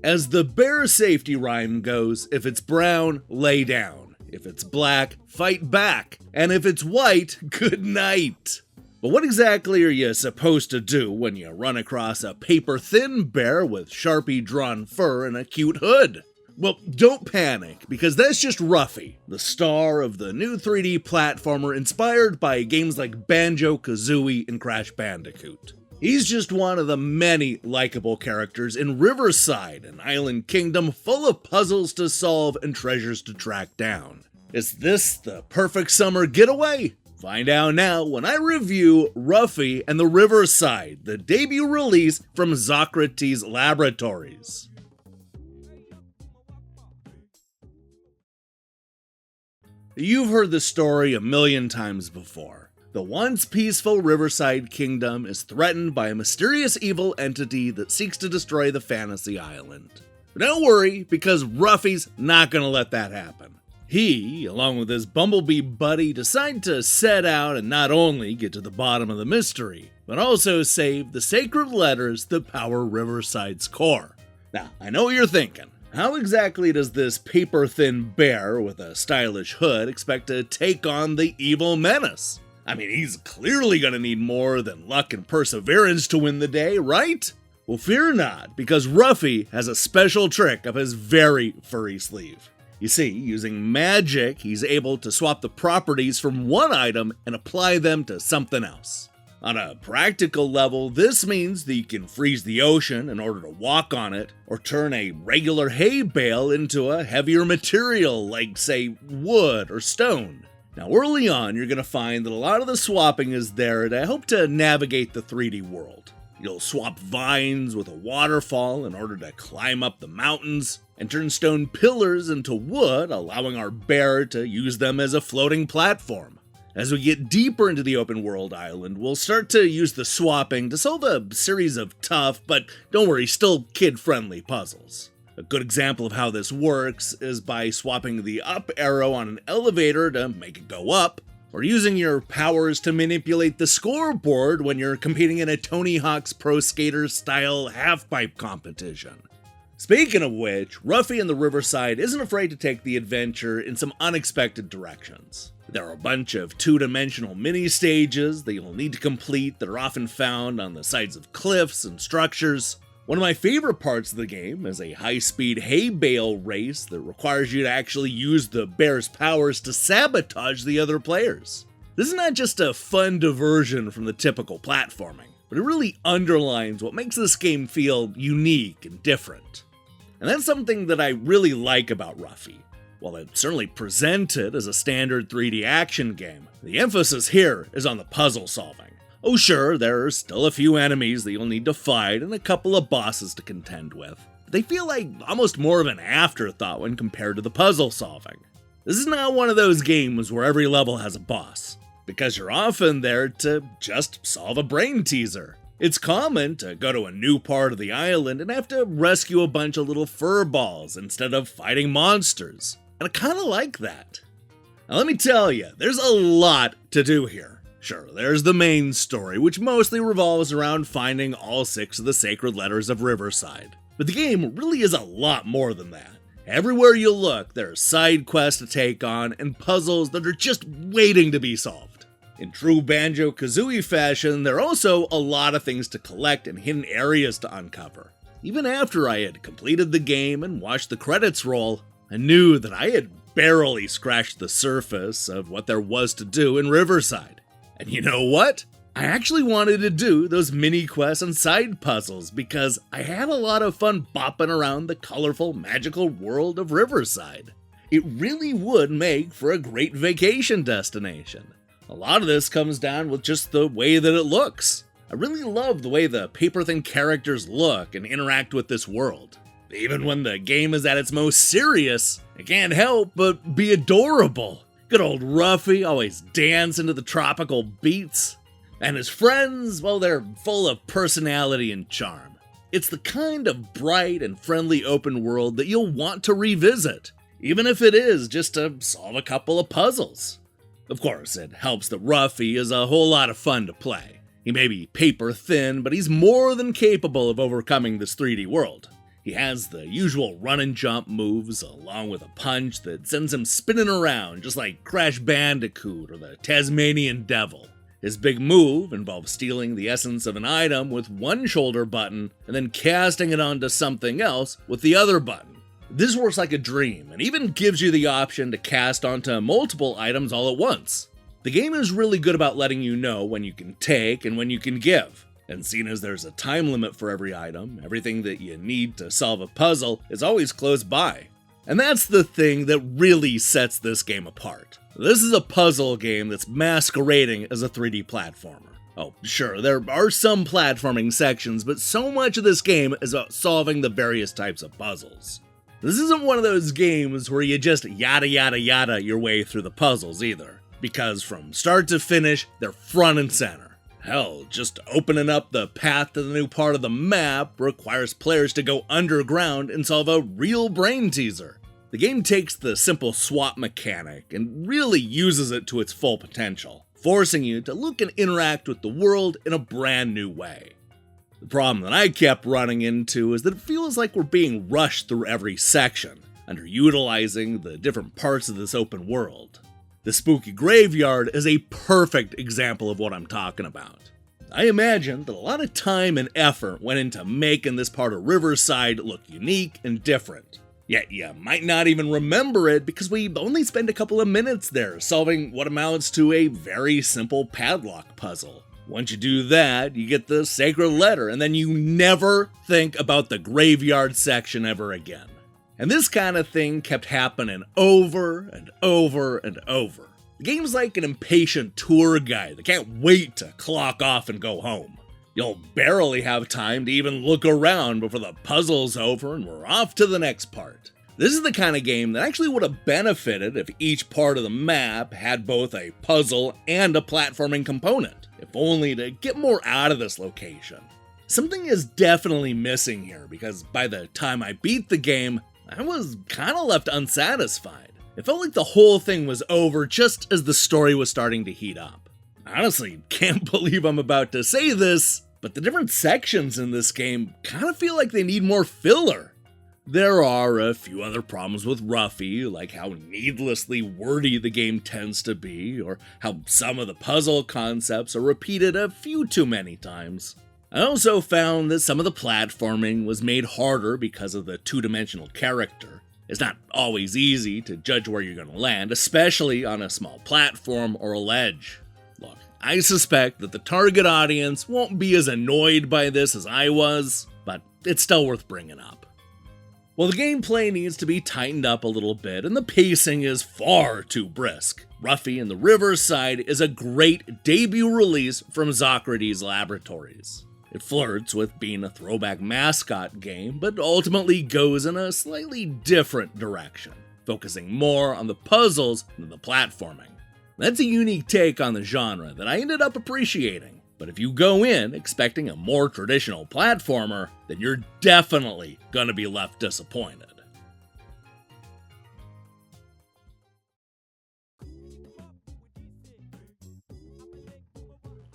As the bear safety rhyme goes, if it's brown, lay down. If it's black, fight back. And if it's white, good night. But what exactly are you supposed to do when you run across a paper-thin bear with Sharpie-drawn fur and a cute hood? Well, don't panic, because that's just Ruffy, the star of the new 3D platformer inspired by games like Banjo-Kazooie and Crash Bandicoot. He's just one of the many likable characters in Riverside, an island kingdom full of puzzles to solve and treasures to track down. Is this the perfect summer getaway? Find out now when I review Ruffy and the Riverside, the debut release from Socrates Laboratories. You've heard the story a million times before. The once peaceful Riverside Kingdom is threatened by a mysterious evil entity that seeks to destroy the fantasy island. But don't worry, because Ruffy's not gonna let that happen. He, along with his bumblebee buddy, decide to set out and not only get to the bottom of the mystery, but also save the sacred letters that power Riverside's core. Now, I know what you're thinking. How exactly does this paper-thin bear with a stylish hood expect to take on the evil menace? I mean, he's clearly gonna need more than luck and perseverance to win the day, right? Well, fear not, because Ruffy has a special trick up his very furry sleeve. You see, using magic, he's able to swap the properties from one item and apply them to something else. On a practical level, this means that you can freeze the ocean in order to walk on it, or turn a regular hay bale into a heavier material like, say, wood or stone. Now, early on, you're going to find that a lot of the swapping is there to help to navigate the 3D world. You'll swap vines with a waterfall in order to climb up the mountains, and turn stone pillars into wood, allowing our bear to use them as a floating platform. As we get deeper into the open world island, we'll start to use the swapping to solve a series of tough, but don't worry, still kid-friendly puzzles. A good example of how this works is by swapping the up arrow on an elevator to make it go up, or using your powers to manipulate the scoreboard when you're competing in a Tony Hawk's Pro Skater style halfpipe competition. Speaking of which, Ruffy and the Riverside isn't afraid to take the adventure in some unexpected directions. There are a bunch of two-dimensional mini-stages that you'll need to complete that are often found on the sides of cliffs and structures. One of my favorite parts of the game is a high-speed hay bale race that requires you to actually use the bear's powers to sabotage the other players. This is not just a fun diversion from the typical platforming, but it really underlines what makes this game feel unique and different. And that's something that I really like about Ruffy. While it's certainly presented as a standard 3D action game, the emphasis here is on the puzzle solving. Oh sure, there are still a few enemies that you'll need to fight and a couple of bosses to contend with, but they feel like almost more of an afterthought when compared to the puzzle solving. This is not one of those games where every level has a boss, because you're often there to just solve a brain teaser. It's common to go to a new part of the island and have to rescue a bunch of little fur balls instead of fighting monsters, and I kinda like that. Now let me tell you, there's a lot to do here. Sure, there's the main story, which mostly revolves around finding all 6 of the sacred letters of Riverside. But the game really is a lot more than that. Everywhere you look, there are side quests to take on and puzzles that are just waiting to be solved. In true Banjo-Kazooie fashion, there are also a lot of things to collect and hidden areas to uncover. Even after I had completed the game and watched the credits roll, I knew that I had barely scratched the surface of what there was to do in Riverside. And you know what? I actually wanted to do those mini quests and side puzzles because I had a lot of fun bopping around the colorful, magical world of Riverside. It really would make for a great vacation destination. A lot of this comes down with just the way that it looks. I really love the way the paper-thin characters look and interact with this world. Even when the game is at its most serious, it can't help but be adorable. Good old Ruffy always dancing to the tropical beats. And his friends, well, they're full of personality and charm. It's the kind of bright and friendly open world that you'll want to revisit, even if it is just to solve a couple of puzzles. Of course, it helps that Ruffy is a whole lot of fun to play. He may be paper thin, but he's more than capable of overcoming this 3D world. He has the usual run and jump moves, along with a punch that sends him spinning around just like Crash Bandicoot or the Tasmanian Devil. His big move involves stealing the essence of an item with one shoulder button and then casting it onto something else with the other button. This works like a dream and even gives you the option to cast onto multiple items all at once. The game is really good about letting you know when you can take and when you can give. And seeing as there's a time limit for every item, everything that you need to solve a puzzle is always close by. And that's the thing that really sets this game apart. This is a puzzle game that's masquerading as a 3D platformer. Oh, sure, there are some platforming sections, but so much of this game is about solving the various types of puzzles. This isn't one of those games where you just yada yada yada your way through the puzzles either, because from start to finish, they're front and center. Hell, just opening up the path to the new part of the map requires players to go underground and solve a real brain teaser. The game takes the simple swap mechanic and really uses it to its full potential, forcing you to look and interact with the world in a brand new way. The problem that I kept running into is that it feels like we're being rushed through every section, underutilizing the different parts of this open world. The spooky graveyard is a perfect example of what I'm talking about. I imagine that a lot of time and effort went into making this part of Riverside look unique and different. Yet you might not even remember it because we only spend a couple of minutes there solving what amounts to a very simple padlock puzzle. Once you do that, you get the sacred letter, and then you never think about the graveyard section ever again. And this kind of thing kept happening over and over and over. The game's like an impatient tour guide that can't wait to clock off and go home. You'll barely have time to even look around before the puzzle's over and we're off to the next part. This is the kind of game that actually would have benefited if each part of the map had both a puzzle and a platforming component, if only to get more out of this location. Something is definitely missing here because by the time I beat the game, I was kind of left unsatisfied. It felt like the whole thing was over just as the story was starting to heat up. I honestly can't believe I'm about to say this, but the different sections in this game kind of feel like they need more filler. There are a few other problems with Ruffy, like how needlessly wordy the game tends to be, or how some of the puzzle concepts are repeated a few too many times. I also found that some of the platforming was made harder because of the two-dimensional character. It's not always easy to judge where you're going to land, especially on a small platform or a ledge. Look, I suspect that the target audience won't be as annoyed by this as I was, but it's still worth bringing up. Well, the gameplay needs to be tightened up a little bit, and the pacing is far too brisk. Ruffy in the Riverside is a great debut release from Socrates Laboratories. It flirts with being a throwback mascot game, but ultimately goes in a slightly different direction, focusing more on the puzzles than the platforming. That's a unique take on the genre that I ended up appreciating, but if you go in expecting a more traditional platformer, then you're definitely gonna be left disappointed.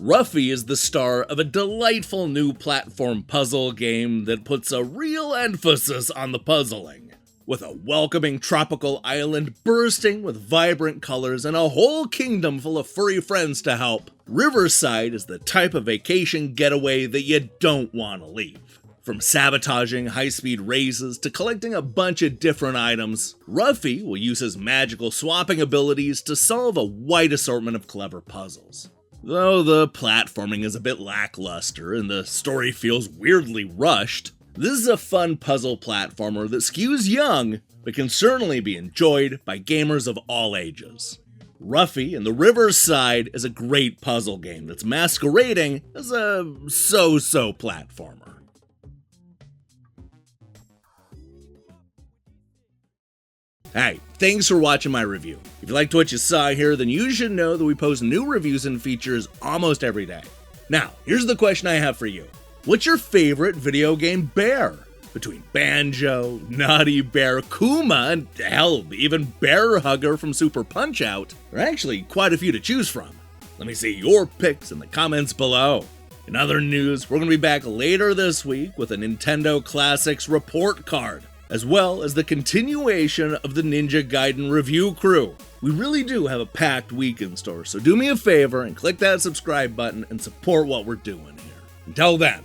Ruffy is the star of a delightful new platform puzzle game that puts a real emphasis on the puzzling. With a welcoming tropical island bursting with vibrant colors and a whole kingdom full of furry friends to help, Riverside is the type of vacation getaway that you don't want to leave. From sabotaging high-speed races to collecting a bunch of different items, Ruffy will use his magical swapping abilities to solve a wide assortment of clever puzzles. Though the platforming is a bit lackluster and the story feels weirdly rushed, this is a fun puzzle platformer that skews young, but can certainly be enjoyed by gamers of all ages. Ruffy in the Riverside is a great puzzle game that's masquerading as a so-so platformer. Hey, thanks for watching my review. If you liked what you saw here, then you should know that we post new reviews and features almost every day. Now, here's the question I have for you. What's your favorite video game bear? Between Banjo, Naughty Bear, Kuma, and hell, even Bear Hugger from Super Punch-Out, there are actually quite a few to choose from. Let me see your picks in the comments below. In other news, we're going to be back later this week with a Nintendo Classics report card, as well as the continuation of the Ninja Gaiden review crew. We really do have a packed week in store, so do me a favor and click that subscribe button and support what we're doing here. Until then,